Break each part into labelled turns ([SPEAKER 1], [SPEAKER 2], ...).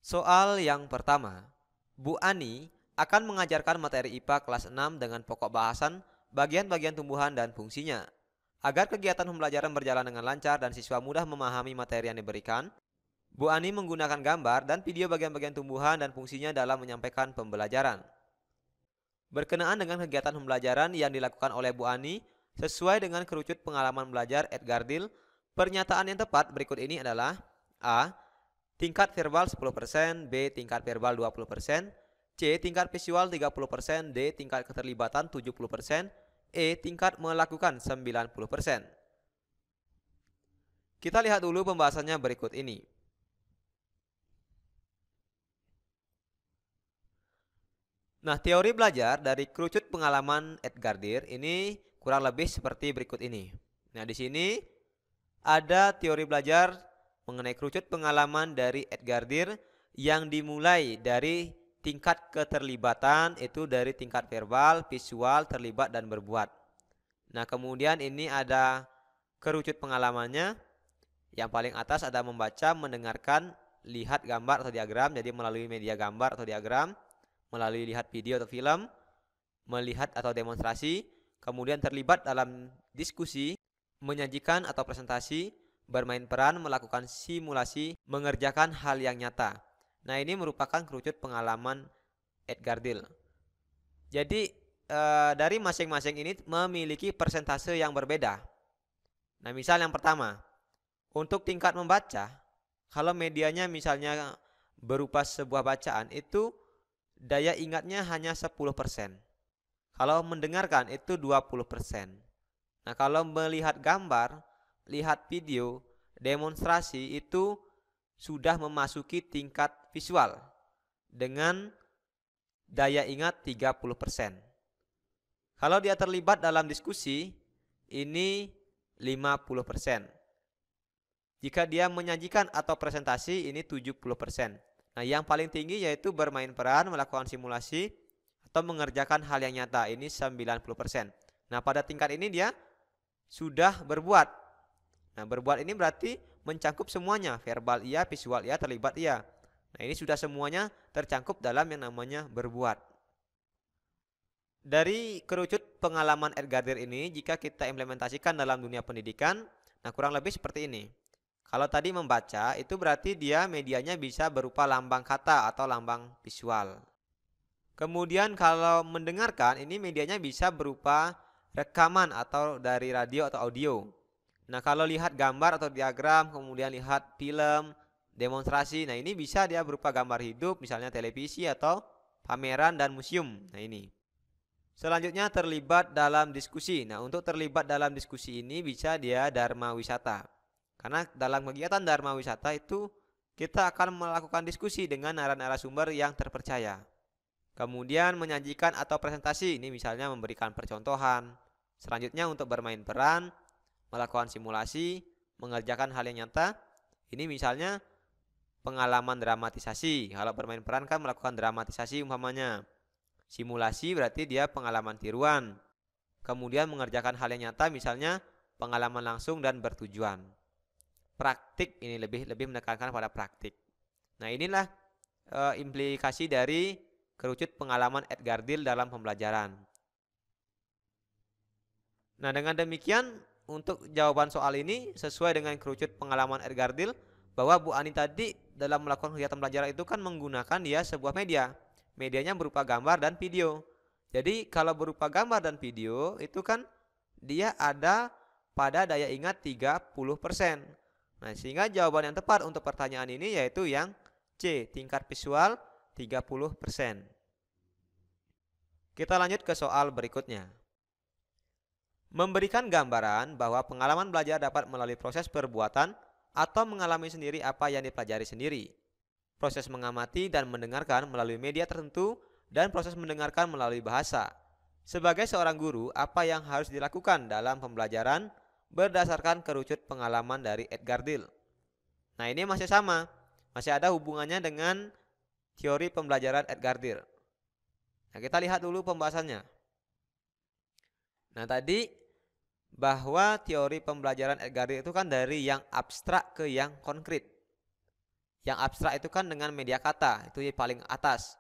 [SPEAKER 1] Soal yang pertama, Bu Ani akan mengajarkan materi IPA kelas 6 dengan pokok bahasan bagian-bagian tumbuhan dan fungsinya. Agar kegiatan pembelajaran berjalan dengan lancar dan siswa mudah memahami materi yang diberikan, Bu Ani menggunakan gambar dan video bagian-bagian tumbuhan dan fungsinya dalam menyampaikan pembelajaran. Berkenaan dengan kegiatan pembelajaran yang dilakukan oleh Bu Ani, sesuai dengan kerucut pengalaman belajar Edgar Dill, pernyataan yang tepat berikut ini adalah A. Tingkat verbal 10%, B. Tingkat verbal 20%, C. Tingkat visual 30%, D. Tingkat keterlibatan 70%, E. Tingkat melakukan 90%. Kita lihat dulu pembahasannya berikut ini. Nah, teori belajar dari kerucut pengalaman Edgar Dill ini kurang lebih seperti berikut ini. Nah, di sini ada teori belajar mengenai kerucut pengalaman dari Edgar Dill yang dimulai dari tingkat keterlibatan, itu dari tingkat verbal, visual, terlibat, dan berbuat. Nah, kemudian ini ada kerucut pengalamannya. Yang paling atas ada membaca, mendengarkan, lihat gambar atau diagram, jadi melalui media gambar atau diagram, melalui lihat video atau film, melihat atau demonstrasi, kemudian terlibat dalam diskusi, menyajikan atau presentasi, bermain peran, melakukan simulasi, mengerjakan hal yang nyata. Nah, ini merupakan kerucut pengalaman Edgar Dill. Jadi dari masing-masing ini memiliki persentase yang berbeda. Nah, misal yang pertama, untuk tingkat membaca, kalau medianya misalnya berupa sebuah bacaan, itu daya ingatnya hanya 10%. Kalau mendengarkan itu 20%. Nah, kalau melihat gambar, lihat video, demonstrasi itu sudah memasuki tingkat visual dengan daya ingat 30%. Kalau dia terlibat dalam diskusi, ini 50%. Jika dia menyajikan atau presentasi, ini 70%. Nah, yang paling tinggi yaitu bermain peran, melakukan simulasi, atau mengerjakan hal yang nyata, ini 90%. Nah, pada tingkat ini dia sudah berbuat. Nah, berbuat ini berarti mencakup semuanya, verbal iya, visual iya, terlibat iya. Nah, ini sudah semuanya tercakup dalam yang namanya berbuat. Dari kerucut pengalaman Edgar Dill ini, jika kita implementasikan dalam dunia pendidikan, nah kurang lebih seperti ini. Kalau tadi membaca, itu berarti dia medianya bisa berupa lambang kata atau lambang visual. Kemudian kalau mendengarkan, ini medianya bisa berupa rekaman atau dari radio atau audio. Nah, kalau lihat gambar atau diagram, kemudian lihat film, demonstrasi, nah ini bisa dia berupa gambar hidup, misalnya televisi atau pameran dan museum. Nah, ini. Selanjutnya terlibat dalam diskusi. Nah, untuk terlibat dalam diskusi ini bisa dia dharma wisata. Karena dalam kegiatan dharma wisata itu kita akan melakukan diskusi dengan narasumber yang terpercaya. Kemudian menyajikan atau presentasi, ini misalnya memberikan percontohan. Selanjutnya untuk bermain peran, melakukan simulasi, mengerjakan hal yang nyata. Ini misalnya pengalaman dramatisasi. Kalau bermain peran kan melakukan dramatisasi umpamanya. Simulasi berarti dia pengalaman tiruan. Kemudian mengerjakan hal yang nyata misalnya pengalaman langsung dan bertujuan. Praktik ini lebih menekankan pada praktik. Nah, inilah implikasi dari kerucut pengalaman Edgar Dill dalam pembelajaran. Nah, dengan demikian untuk jawaban soal ini sesuai dengan kerucut pengalaman Edgar Dill, bahwa Bu Ani tadi dalam melakukan kegiatan belajar itu kan menggunakan dia sebuah media. Medianya berupa gambar dan video. Jadi kalau berupa gambar dan video itu kan dia ada pada daya ingat 30%. Nah, sehingga jawaban yang tepat untuk pertanyaan ini yaitu yang C, tingkat visual 30%. Kita lanjut ke soal berikutnya. Memberikan gambaran bahwa pengalaman belajar dapat melalui proses perbuatan atau mengalami sendiri apa yang dipelajari sendiri. Proses mengamati dan mendengarkan melalui media tertentu dan proses mendengarkan melalui bahasa. Sebagai seorang guru, apa yang harus dilakukan dalam pembelajaran berdasarkan kerucut pengalaman dari Edgar Dill? Nah, ini masih sama. Masih ada hubungannya dengan teori pembelajaran Edgar Dill. Nah, kita lihat dulu pembahasannya. Nah, tadi bahwa teori pembelajaran Edgar Dill itu kan dari yang abstrak ke yang konkret. Yang abstrak itu kan dengan media kata, itu yang paling atas.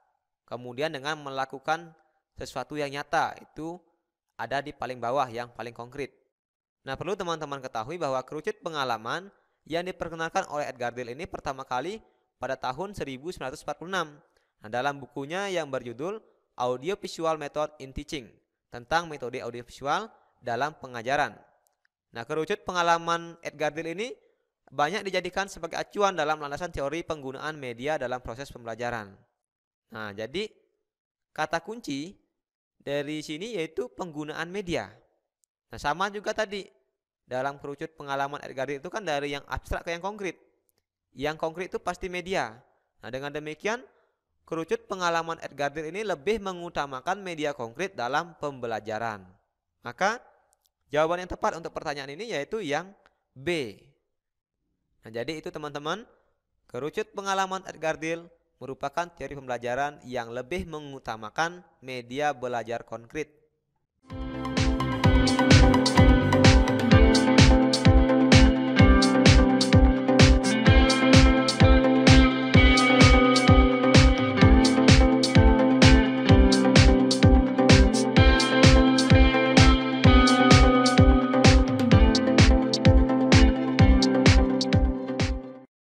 [SPEAKER 1] Kemudian dengan melakukan sesuatu yang nyata, itu ada di paling bawah yang paling konkret. Nah, perlu teman-teman ketahui bahwa kerucut pengalaman yang diperkenalkan oleh Edgar Dale ini pertama kali pada tahun 1946. Nah, dalam bukunya yang berjudul Audiovisual Method in Teaching, tentang metode audiovisual dalam pengajaran. Nah, kerucut pengalaman Edgar Dale ini banyak dijadikan sebagai acuan dalam landasan teori penggunaan media dalam proses pembelajaran. Nah, jadi kata kunci dari sini yaitu penggunaan media. Nah, sama juga tadi dalam kerucut pengalaman Edgar Dale itu kan dari yang abstrak ke yang konkret. Yang konkret itu pasti media. Nah, dengan demikian kerucut pengalaman Edgar Dale ini lebih mengutamakan media konkret dalam pembelajaran. Maka jawaban yang tepat untuk pertanyaan ini yaitu yang B. Nah, jadi itu teman-teman, kerucut pengalaman Edgar Dale merupakan teori pembelajaran yang lebih mengutamakan media belajar konkret.